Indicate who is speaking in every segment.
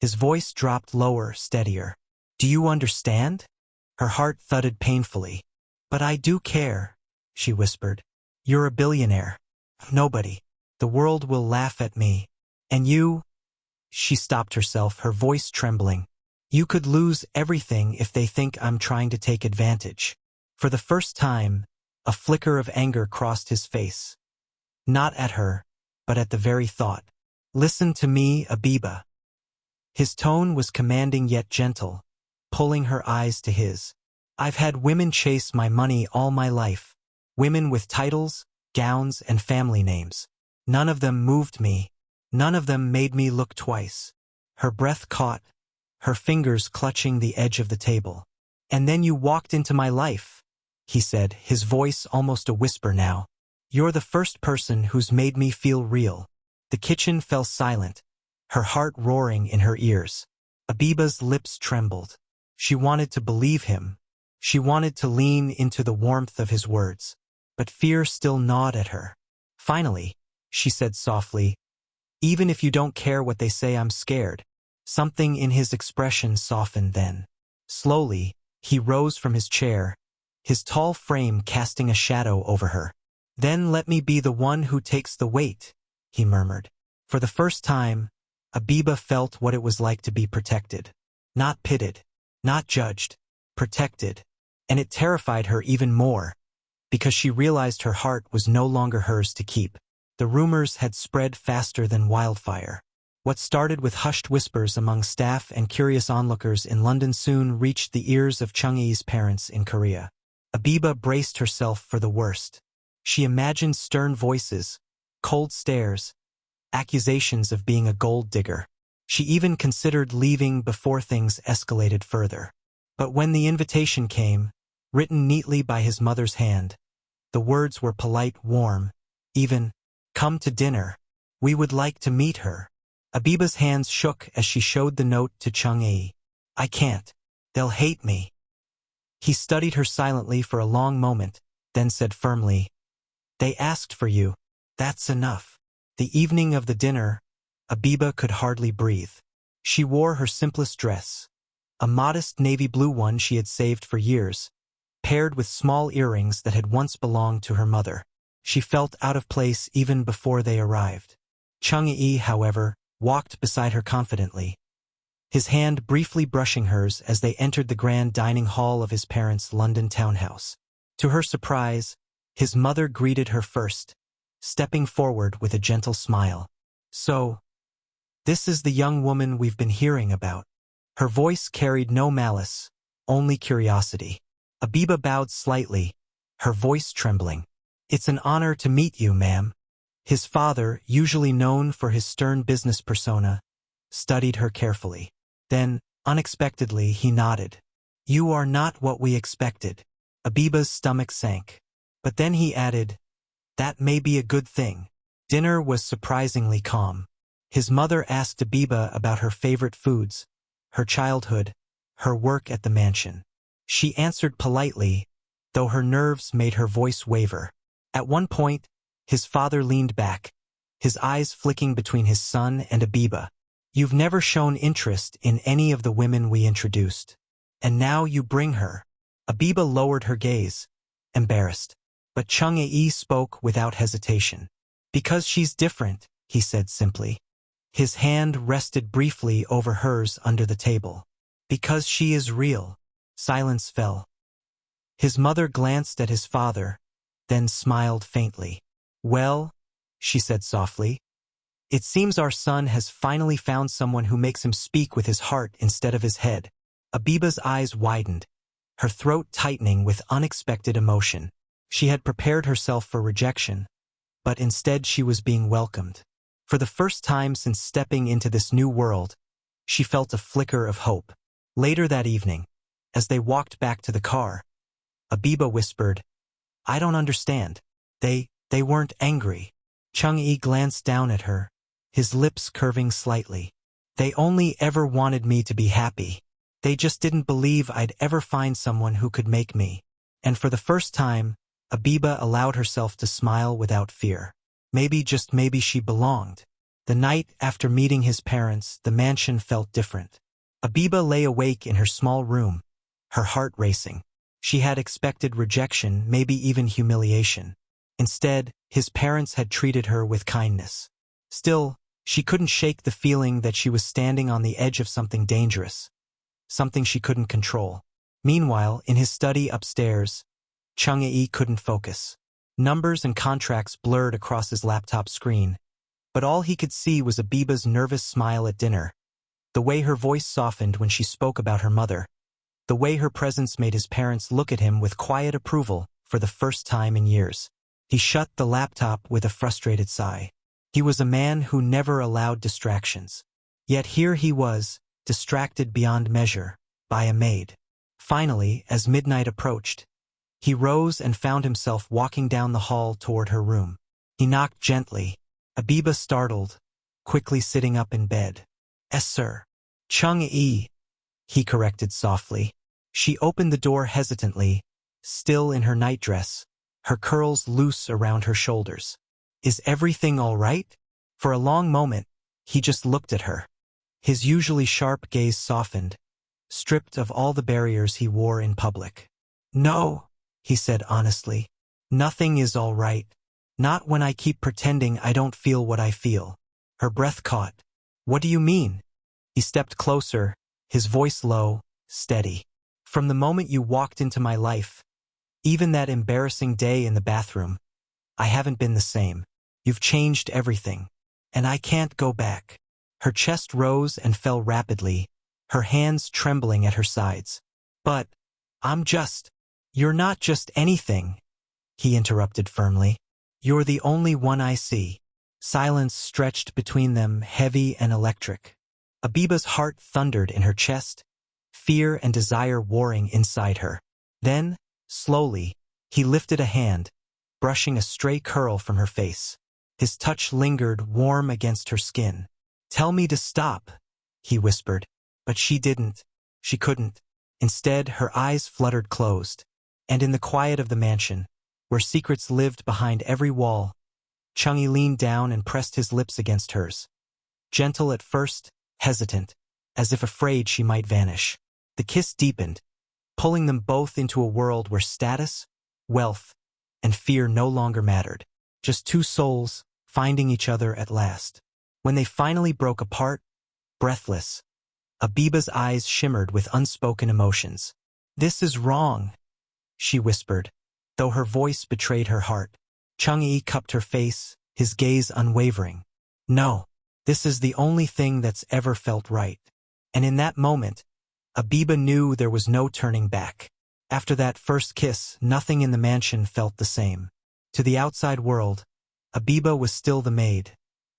Speaker 1: His voice dropped lower, steadier. Do you understand? Her heart thudded painfully. But I do care, she whispered. You're a billionaire. Nobody. The world will laugh at me. And you? She stopped herself, her voice trembling. You could lose everything if they think I'm trying to take advantage. For the first time, a flicker of anger crossed his face. Not at her, but at the very thought. Listen to me, Abiba. His tone was commanding yet gentle, pulling her eyes to his. I've had women chase my money all my life. Women with titles, gowns, and family names. None of them moved me. None of them made me look twice. Her breath caught, her fingers clutching the edge of the table. And then you walked into my life, he said, his voice almost a whisper now. You're the first person who's made me feel real. The kitchen fell silent, her heart roaring in her ears. Abiba's lips trembled. She wanted to believe him. She wanted to lean into the warmth of his words. But fear still gnawed at her. Finally, she said softly, even if you don't care what they say, I'm scared. Something in his expression softened then. Slowly, he rose from his chair, his tall frame casting a shadow over her. Then let me be the one who takes the weight, he murmured. For the first time, Abiba felt what it was like to be protected. Not pitted, not judged, protected. And it terrified her even more, because she realized her heart was no longer hers to keep. The rumors had spread faster than wildfire. What started with hushed whispers among staff and curious onlookers in London soon reached the ears of Chung-ae's parents in Korea. Abiba braced herself for the worst. She imagined stern voices, cold stares, accusations of being a gold digger. She even considered leaving before things escalated further. But when the invitation came, written neatly by his mother's hand, the words were polite, warm, even, come to dinner. We would like to meet her. Abiba's hands shook as she showed the note to Chung-ae. I can't. They'll hate me. He studied her silently for a long moment, then said firmly, they asked for you. That's enough. The evening of the dinner, Abiba could hardly breathe. She wore her simplest dress, a modest navy blue one she had saved for years, paired with small earrings that had once belonged to her mother. She felt out of place even before they arrived. Chung-ae, however, walked beside her confidently, his hand briefly brushing hers as they entered the grand dining hall of his parents' London townhouse. To her surprise, his mother greeted her first, stepping forward with a gentle smile. So, this is the young woman we've been hearing about. Her voice carried no malice, only curiosity. Abiba bowed slightly, her voice trembling. It's an honor to meet you, ma'am. His father, usually known for his stern business persona, studied her carefully. Then, unexpectedly, he nodded. You are not what we expected. Abiba's stomach sank. But then he added, that may be a good thing. Dinner was surprisingly calm. His mother asked Abiba about her favorite foods, her childhood, her work at the mansion. She answered politely, though her nerves made her voice waver. At one point, his father leaned back, his eyes flicking between his son and Abiba. You've never shown interest in any of the women we introduced. And now you bring her. Abiba lowered her gaze, embarrassed. But Chung-ae spoke without hesitation. Because she's different, he said simply. His hand rested briefly over hers under the table. Because she is real. Silence fell. His mother glanced at his father, then smiled faintly. Well, she said softly, it seems our son has finally found someone who makes him speak with his heart instead of his head. Abiba's eyes widened, her throat tightening with unexpected emotion. She had prepared herself for rejection, but instead she was being welcomed. For the first time since stepping into this new world, she felt a flicker of hope. Later that evening, as they walked back to the car, Abiba whispered, I don't understand. They weren't angry. Chung-ae glanced down at her, his lips curving slightly. They only ever wanted me to be happy. They just didn't believe I'd ever find someone who could make me. And for the first time, Abiba allowed herself to smile without fear. Maybe, just maybe, she belonged. The night after meeting his parents, the mansion felt different. Abiba lay awake in her small room, her heart racing. She had expected rejection, maybe even humiliation. Instead, his parents had treated her with kindness. Still, she couldn't shake the feeling that she was standing on the edge of something dangerous, something she couldn't control. Meanwhile, in his study upstairs, Chung-ae couldn't focus. Numbers and contracts blurred across his laptop screen, but all he could see was Abiba's nervous smile at dinner, the way her voice softened when she spoke about her mother, the way her presence made his parents look at him with quiet approval for the first time in years. He shut the laptop with a frustrated sigh. He was a man who never allowed distractions. Yet here he was, distracted beyond measure, by a maid. Finally, as midnight approached, he rose and found himself walking down the hall toward her room. He knocked gently. Abiba startled, quickly sitting up in bed. "Yes, sir." "Chung-ae," he corrected softly. She opened the door hesitantly, still in her nightdress, her curls loose around her shoulders. "Is everything all right?" For a long moment, he just looked at her. His usually sharp gaze softened, stripped of all the barriers he wore in public. "No," he said honestly. "Nothing is all right. Not when I keep pretending I don't feel what I feel." Her breath caught. "What do you mean?" He stepped closer, his voice low, steady. "From the moment you walked into my life, even that embarrassing day in the bathroom, I haven't been the same. You've changed everything, and I can't go back." Her chest rose and fell rapidly, her hands trembling at her sides. "But you're not just anything," he interrupted firmly. "You're the only one I see." Silence stretched between them, heavy and electric. Abiba's heart thundered in her chest, fear and desire warring inside her. Then, slowly, he lifted a hand, brushing a stray curl from her face. His touch lingered warm against her skin. "Tell me to stop," he whispered. But she didn't. She couldn't. Instead, her eyes fluttered closed. And in the quiet of the mansion, where secrets lived behind every wall, Chung-ae leaned down and pressed his lips against hers. Gentle at first, hesitant, as if afraid she might vanish. The kiss deepened, pulling them both into a world where status, wealth, and fear no longer mattered. Just two souls, finding each other at last. When they finally broke apart, breathless, Abiba's eyes shimmered with unspoken emotions. "This is wrong," she whispered, though her voice betrayed her heart. Chung-ae cupped her face, his gaze unwavering. "No, this is the only thing that's ever felt right." And in that moment, Abiba knew there was no turning back. After that first kiss, nothing in the mansion felt the same. To the outside world, Abiba was still the maid.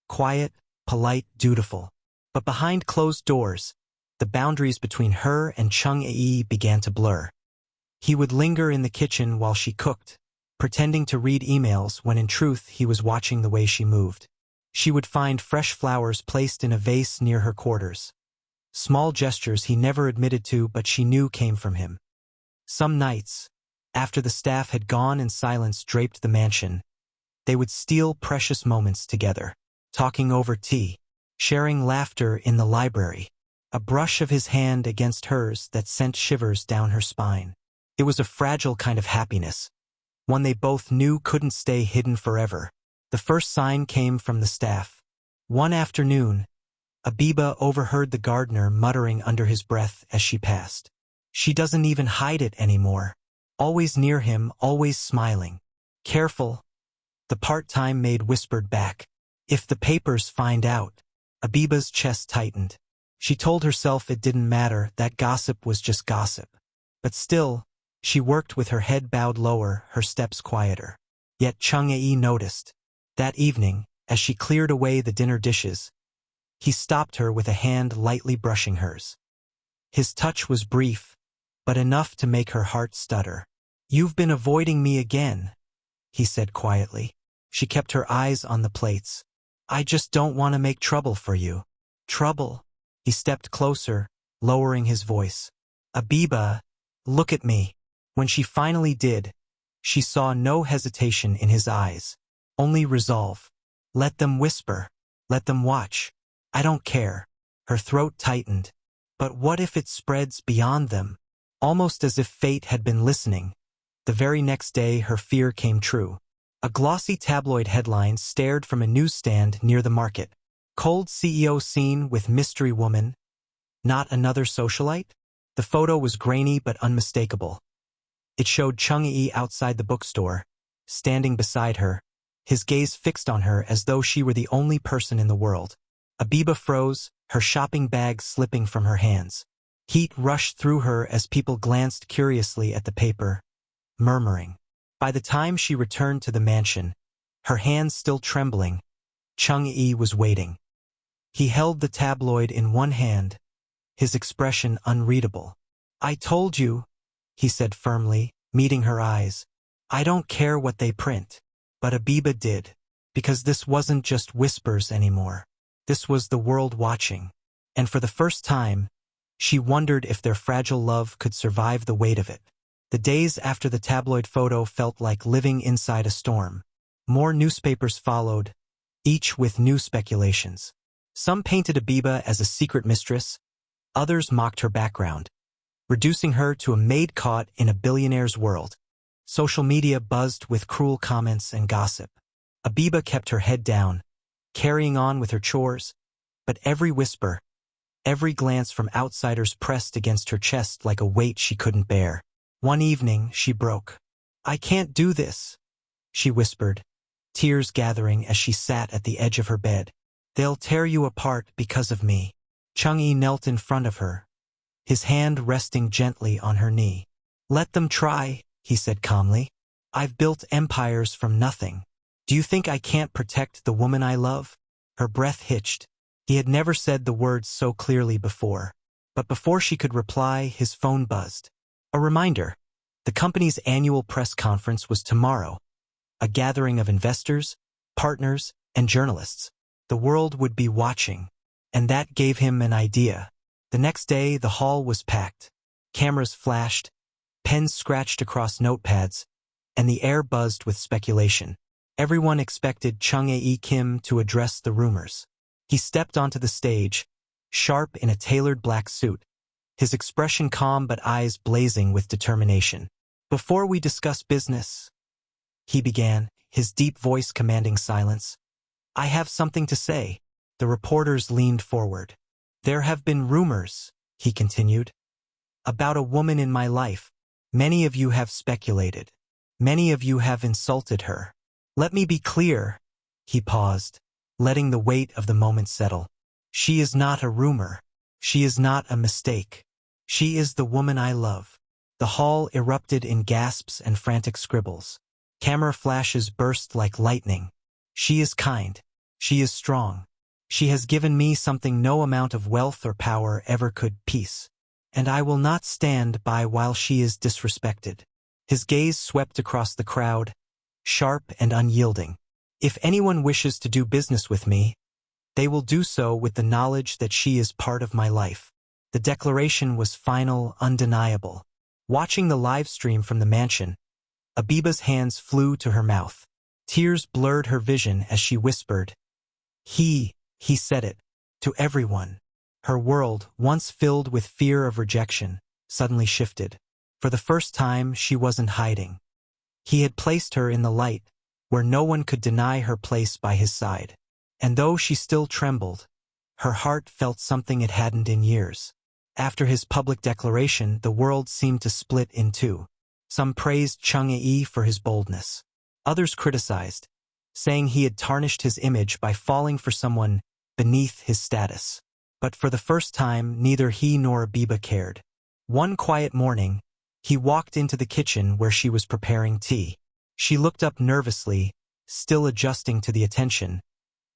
Speaker 1: Quiet, polite, dutiful. But behind closed doors, the boundaries between her and Chung-ae began to blur. He would linger in the kitchen while she cooked, pretending to read emails when in truth he was watching the way she moved. She would find fresh flowers placed in a vase near her quarters. Small gestures he never admitted to but she knew came from him. Some nights, after the staff had gone and silence draped the mansion, they would steal precious moments together, talking over tea, sharing laughter in the library, a brush of his hand against hers that sent shivers down her spine. It was a fragile kind of happiness, one they both knew couldn't stay hidden forever. The first sign came from the staff. One afternoon, Abiba overheard the gardener muttering under his breath as she passed. "She doesn't even hide it anymore. Always near him, always smiling." "Careful," the part-time maid whispered back. "If the papers find out." Abiba's chest tightened. She told herself it didn't matter, that gossip was just gossip. But still, she worked with her head bowed lower, her steps quieter. Yet Chung-ae noticed. That evening, as she cleared away the dinner dishes, he stopped her with a hand lightly brushing hers. His touch was brief, but enough to make her heart stutter. "You've been avoiding me again," he said quietly. She kept her eyes on the plates. "I just don't want to make trouble for you." "Trouble?" He stepped closer, lowering his voice. "Abiba, look at me." When she finally did, she saw no hesitation in his eyes, only resolve. "Let them whisper." Let them watch. I don't care. Her throat tightened. But what if it spreads beyond them? Almost as if fate had been listening. The very next day, her fear came true. A glossy tabloid headline stared from a newsstand near the market. Cold CEO seen with mystery woman. Not another socialite? The photo was grainy but unmistakable. It showed Chung-ae outside the bookstore, standing beside her, his gaze fixed on her as though she were the only person in the world. Abiba froze, her shopping bag slipping from her hands. Heat rushed through her as people glanced curiously at the paper, murmuring. By the time she returned to the mansion, her hands still trembling, Chung-ae was waiting. He held the tabloid in one hand, his expression unreadable. I told you, he said firmly, meeting her eyes. I don't care what they print. But Abiba did, because this wasn't just whispers anymore. This was the world watching. And for the first time, she wondered if their fragile love could survive the weight of it. The days after the tabloid photo felt like living inside a storm. More newspapers followed, each with new speculations. Some painted Abiba as a secret mistress, others mocked her background, reducing her to a maid caught in a billionaire's world. Social media buzzed with cruel comments and gossip. Abiba kept her head down, carrying on with her chores, but every whisper, every glance from outsiders pressed against her chest like a weight she couldn't bear. One evening, she broke. I can't do this, she whispered, tears gathering as she sat at the edge of her bed. They'll tear you apart because of me. Chung-ae knelt in front of her, his hand resting gently on her knee. Let them try, he said calmly. I've built empires from nothing. Do you think I can't protect the woman I love? Her breath hitched. He had never said the words so clearly before. But before she could reply, his phone buzzed. A reminder. The company's annual press conference was tomorrow. A gathering of investors, partners, and journalists. The world would be watching. And that gave him an idea. The next day, the hall was packed. Cameras flashed, pens scratched across notepads, and the air buzzed with speculation. Everyone expected Chung-ae Kim to address the rumors. He stepped onto the stage, sharp in a tailored black suit, his expression calm but eyes blazing with determination. Before we discuss business, he began, his deep voice commanding silence. I have something to say. The reporters leaned forward. There have been rumors, he continued, about a woman in my life. Many of you have speculated. Many of you have insulted her. Let me be clear, he paused, letting the weight of the moment settle. She is not a rumor. She is not a mistake. She is the woman I love. The hall erupted in gasps and frantic scribbles. Camera flashes burst like lightning. She is kind. She is strong. She has given me something no amount of wealth or power ever could, peace. And I will not stand by while she is disrespected. His gaze swept across the crowd, sharp and unyielding. If anyone wishes to do business with me, they will do so with the knowledge that she is part of my life. The declaration was final, undeniable. Watching the live stream from the mansion, Abiba's hands flew to her mouth. Tears blurred her vision as she whispered, He said it, to everyone. Her world, once filled with fear of rejection, suddenly shifted. For the first time, she wasn't hiding. He had placed her in the light, where no one could deny her place by his side. And though she still trembled, her heart felt something it hadn't in years. After his public declaration, the world seemed to split in two. Some praised Chung-ae for his boldness. Others criticized, saying he had tarnished his image by falling for someone beneath his status. But for the first time, neither he nor Abiba cared. One quiet morning, he walked into the kitchen where she was preparing tea. She looked up nervously, still adjusting to the attention,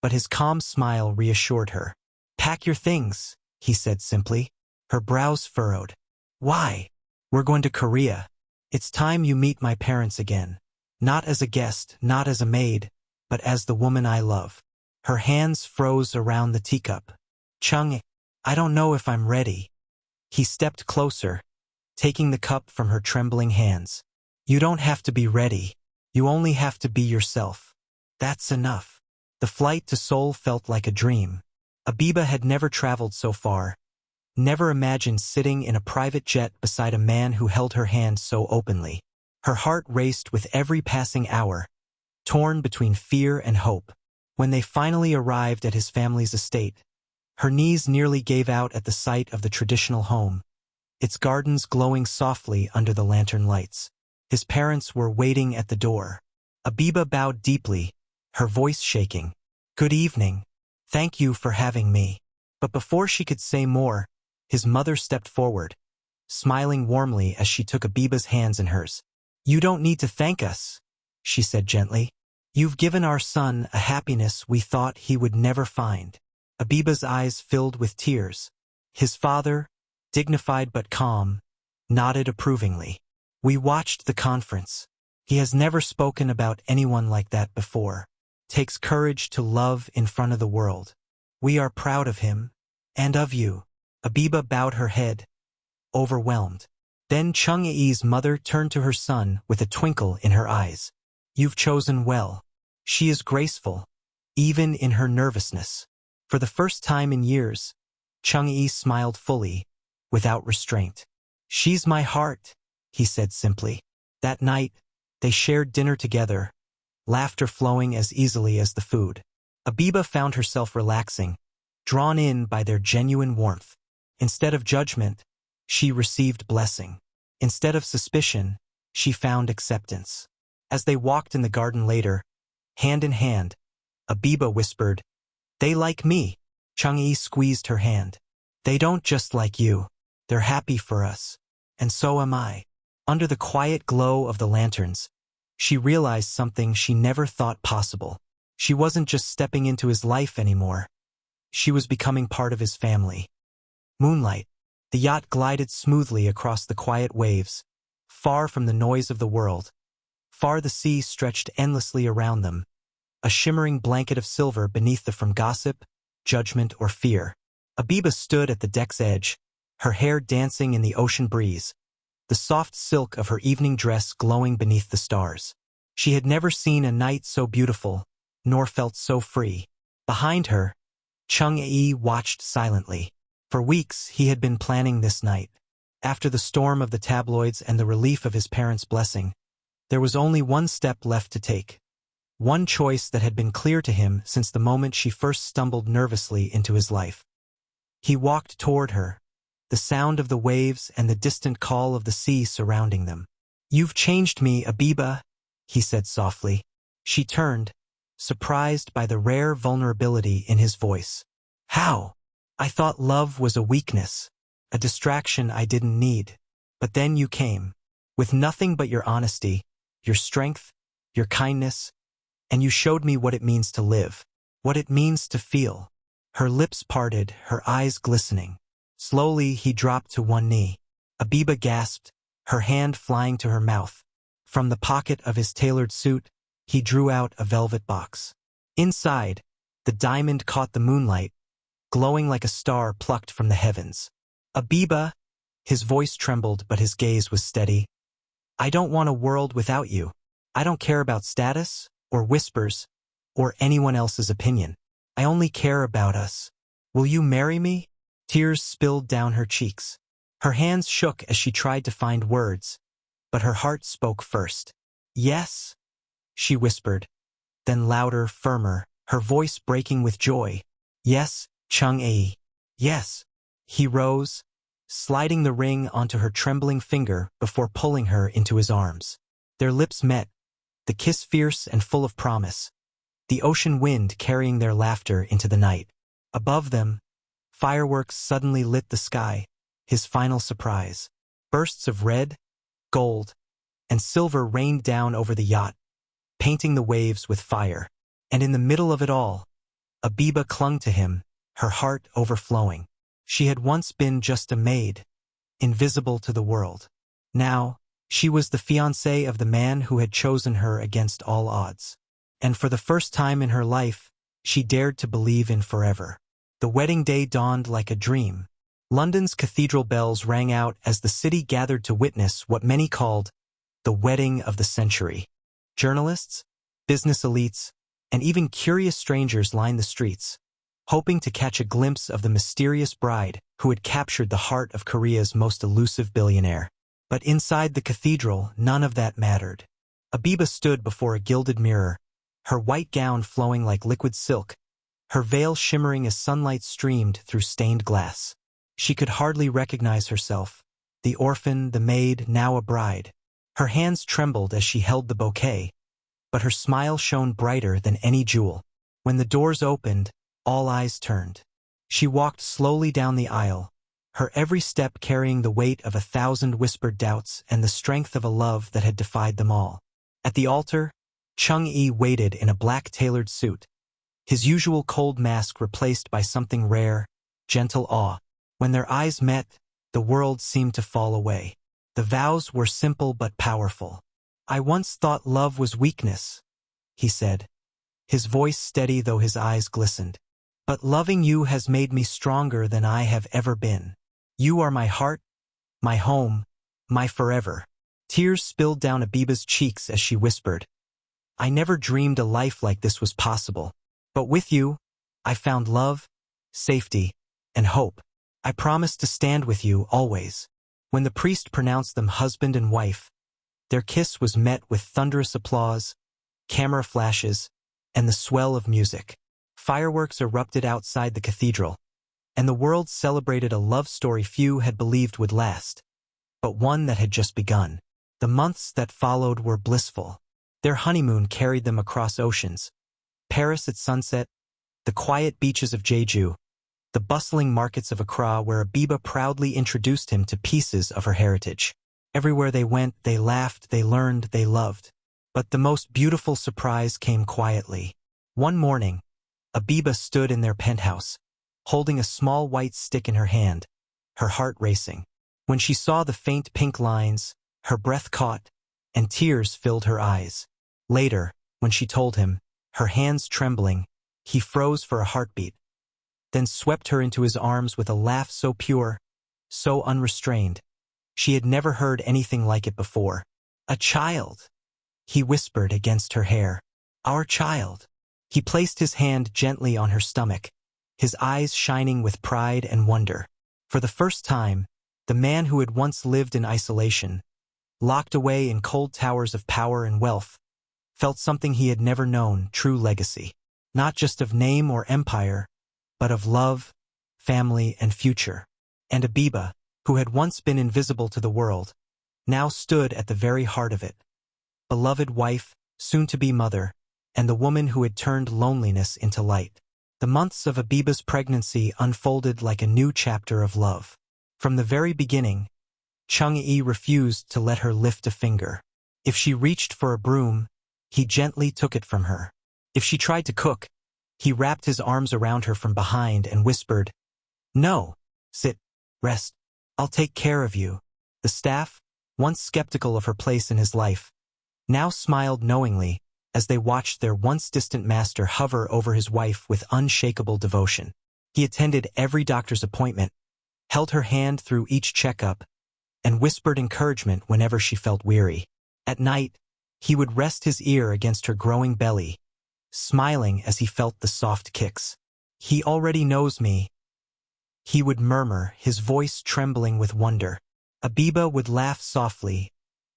Speaker 1: but his calm smile reassured her. Pack your things, he said simply. Her brows furrowed. Why? We're going to Korea. It's time you meet my parents again. Not as a guest, not as a maid, but as the woman I love. Her hands froze around the teacup. Chung-ae, I don't know if I'm ready. He stepped closer, taking the cup from her trembling hands. You don't have to be ready. You only have to be yourself. That's enough. The flight to Seoul felt like a dream. Abiba had never traveled so far, never imagined sitting in a private jet beside a man who held her hand so openly. Her heart raced with every passing hour, torn between fear and hope. When they finally arrived at his family's estate, her knees nearly gave out at the sight of the traditional home, its gardens glowing softly under the lantern lights. His parents were waiting at the door. Abiba bowed deeply, her voice shaking. "Good evening. Thank you for having me." But before she could say more, his mother stepped forward, smiling warmly as she took Abiba's hands in hers. "You don't need to thank us," she said gently. "You've given our son a happiness we thought he would never find." Abiba's eyes filled with tears. His father, dignified but calm, nodded approvingly. "We watched the conference. He has never spoken about anyone like that before. Takes courage to love in front of the world. We are proud of him, and of you." Abiba bowed her head, overwhelmed. Then Chung-ae's mother turned to her son with a twinkle in her eyes. "You've chosen well. She is graceful, even in her nervousness." For the first time in years, Chung-ae smiled fully, without restraint. "She's my heart," he said simply. That night, they shared dinner together, laughter flowing as easily as the food. Abiba found herself relaxing, drawn in by their genuine warmth. Instead of judgment, she received blessing. Instead of suspicion, she found acceptance. As they walked in the garden later, hand in hand, Abiba whispered, "They like me." Chung-ae squeezed her hand. "They don't just like you. They're happy for us. And so am I." Under the quiet glow of the lanterns, she realized something she never thought possible. She wasn't just stepping into his life anymore. She was becoming part of his family. Moonlight. The yacht glided smoothly across the quiet waves, far from the noise of the world. Far the sea stretched endlessly around them, a shimmering blanket of silver beneath them from gossip, judgment, or fear. Abiba stood at the deck's edge, her hair dancing in the ocean breeze, the soft silk of her evening dress glowing beneath the stars. She had never seen a night so beautiful, nor felt so free. Behind her, Chung-ae watched silently. For weeks he had been planning this night. After the storm of the tabloids and the relief of his parents' blessing, there was only one step left to take. One choice that had been clear to him since the moment she first stumbled nervously into his life. He walked toward her, the sound of the waves and the distant call of the sea surrounding them. "You've changed me, Abiba," he said softly. She turned, surprised by the rare vulnerability in his voice. "How? I thought love was a weakness, a distraction I didn't need. But then you came, with nothing but your honesty, your strength, your kindness, and you showed me what it means to live, what it means to feel." Her lips parted, her eyes glistening. Slowly he dropped to one knee. Abiba gasped, her hand flying to her mouth. From the pocket of his tailored suit, he drew out a velvet box. Inside, the diamond caught the moonlight, glowing like a star plucked from the heavens. "Abiba," his voice trembled but his gaze was steady. "I don't want a world without you. I don't care about status, or whispers, or anyone else's opinion. I only care about us. Will you marry me?" Tears spilled down her cheeks. Her hands shook as she tried to find words, but her heart spoke first. "Yes," she whispered, then louder, firmer, her voice breaking with joy. "Yes, Chung-ae. Yes." He rose, sliding the ring onto her trembling finger before pulling her into his arms. Their lips met, the kiss fierce and full of promise, the ocean wind carrying their laughter into the night. Above them, fireworks suddenly lit the sky, his final surprise. Bursts of red, gold, and silver rained down over the yacht, painting the waves with fire. And in the middle of it all, Abiba clung to him, her heart overflowing. She had once been just a maid, invisible to the world. Now, she was the fiancée of the man who had chosen her against all odds. And for the first time in her life, she dared to believe in forever. The wedding day dawned like a dream. London's cathedral bells rang out as the city gathered to witness what many called the wedding of the century. Journalists, business elites, and even curious strangers lined the streets, hoping to catch a glimpse of the mysterious bride who had captured the heart of Korea's most elusive billionaire. But inside the cathedral, none of that mattered. Abiba stood before a gilded mirror, her white gown flowing like liquid silk, her veil shimmering as sunlight streamed through stained glass. She could hardly recognize herself, the orphan, the maid, now a bride. Her hands trembled as she held the bouquet, but her smile shone brighter than any jewel. When the doors opened, all eyes turned. She walked slowly down the aisle, her every step carrying the weight of 1,000 whispered doubts and the strength of a love that had defied them all. At the altar, Chung-ae waited in a black tailored suit, his usual cold mask replaced by something rare, gentle awe. When their eyes met, the world seemed to fall away. The vows were simple but powerful. "I once thought love was weakness," he said, his voice steady though his eyes glistened. "But loving you has made me stronger than I have ever been. You are my heart, my home, my forever." Tears spilled down Abiba's cheeks as she whispered, "I never dreamed a life like this was possible. But with you, I found love, safety, and hope. I promise to stand with you always." When the priest pronounced them husband and wife, their kiss was met with thunderous applause, camera flashes, and the swell of music. Fireworks erupted outside the cathedral, and the world celebrated a love story few had believed would last, but one that had just begun. The months that followed were blissful. Their honeymoon carried them across oceans, Paris at sunset, the quiet beaches of Jeju, the bustling markets of Accra where Abiba proudly introduced him to pieces of her heritage. Everywhere they went, they laughed, they learned, they loved. But the most beautiful surprise came quietly. One morning, Abiba stood in their penthouse, holding a small white stick in her hand, her heart racing. When she saw the faint pink lines, her breath caught, and tears filled her eyes. Later, when she told him, her hands trembling, he froze for a heartbeat, then swept her into his arms with a laugh so pure, so unrestrained. She had never heard anything like it before. "A child," he whispered against her hair. "Our child." He placed his hand gently on her stomach, his eyes shining with pride and wonder. For the first time, the man who had once lived in isolation, locked away in cold towers of power and wealth, felt something he had never known, true legacy. Not just of name or empire, but of love, family, and future. And Abiba, who had once been invisible to the world, now stood at the very heart of it. Beloved wife, soon-to-be mother, and the woman who had turned loneliness into light. The months of Abiba's pregnancy unfolded like a new chapter of love. From the very beginning, Chung-ae refused to let her lift a finger. If she reached for a broom, he gently took it from her. If she tried to cook, he wrapped his arms around her from behind and whispered, "No, sit, rest, I'll take care of you." The staff, once skeptical of her place in his life, now smiled knowingly as they watched their once distant master hover over his wife with unshakable devotion. He attended every doctor's appointment, held her hand through each checkup, and whispered encouragement whenever she felt weary. At night, he would rest his ear against her growing belly, smiling as he felt the soft kicks. "He already knows me," he would murmur, his voice trembling with wonder. Abiba would laugh softly,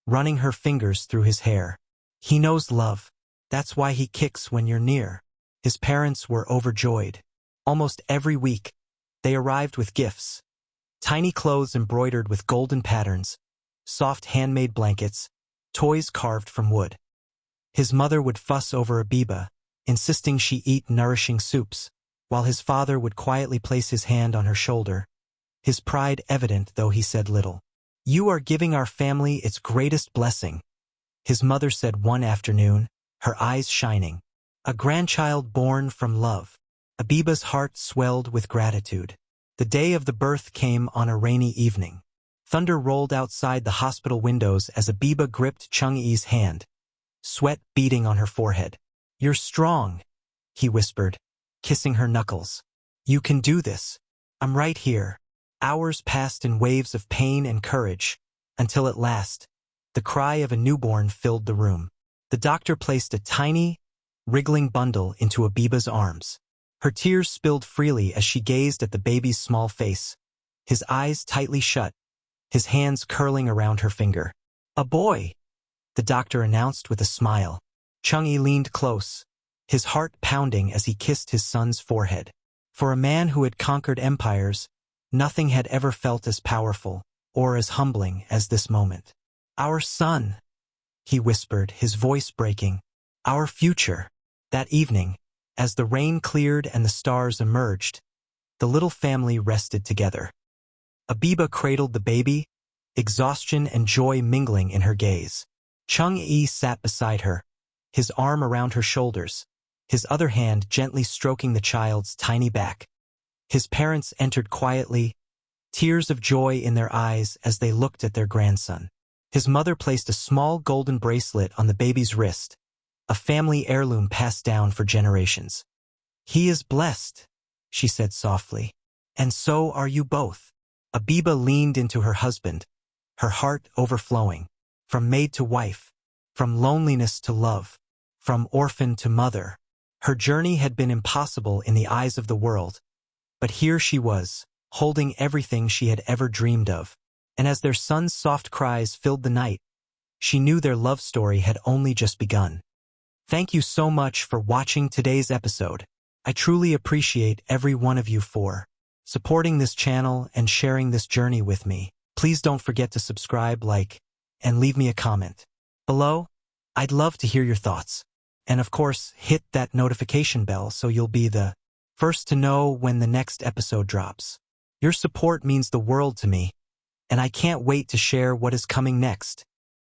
Speaker 1: running her fingers through his hair. "He knows love. That's why he kicks when you're near." His parents were overjoyed. Almost every week, they arrived with gifts. Tiny clothes embroidered with golden patterns, soft handmade blankets, toys carved from wood. His mother would fuss over Abiba, insisting she eat nourishing soups, while his father would quietly place his hand on her shoulder, his pride evident though he said little. "You are giving our family its greatest blessing," his mother said one afternoon, her eyes shining. "A grandchild born from love." Abiba's heart swelled with gratitude. The day of the birth came on a rainy evening. Thunder rolled outside the hospital windows as Abiba gripped Chung-ae's hand, sweat beading on her forehead. "You're strong," he whispered, kissing her knuckles. "You can do this. I'm right here." Hours passed in waves of pain and courage, until at last, the cry of a newborn filled the room. The doctor placed a tiny, wriggling bundle into Abiba's arms. Her tears spilled freely as she gazed at the baby's small face, his eyes tightly shut, his hands curling around her finger. "A boy," the doctor announced with a smile. Chung-ae leaned close, his heart pounding as he kissed his son's forehead. For a man who had conquered empires, nothing had ever felt as powerful or as humbling as this moment. "Our son," he whispered, his voice breaking. "Our future." That evening, as the rain cleared and the stars emerged, the little family rested together. Abiba cradled the baby, exhaustion and joy mingling in her gaze. Chung-ae sat beside her, his arm around her shoulders, his other hand gently stroking the child's tiny back. His parents entered quietly, tears of joy in their eyes as they looked at their grandson. His mother placed a small golden bracelet on the baby's wrist, a family heirloom passed down for generations. "He is blessed," she said softly. "And so are you both." Abiba leaned into her husband, her heart overflowing. From maid to wife, from loneliness to love, from orphan to mother. Her journey had been impossible in the eyes of the world, but here she was, holding everything she had ever dreamed of. And as their son's soft cries filled the night, she knew their love story had only just begun. Thank you so much for watching today's episode. I truly appreciate every one of you for supporting this channel and sharing this journey with me. Please don't forget to subscribe, like, and leave me a comment below. I'd love to hear your thoughts. And of course, hit that notification bell so you'll be the first to know when the next episode drops. Your support means the world to me, and I can't wait to share what is coming next.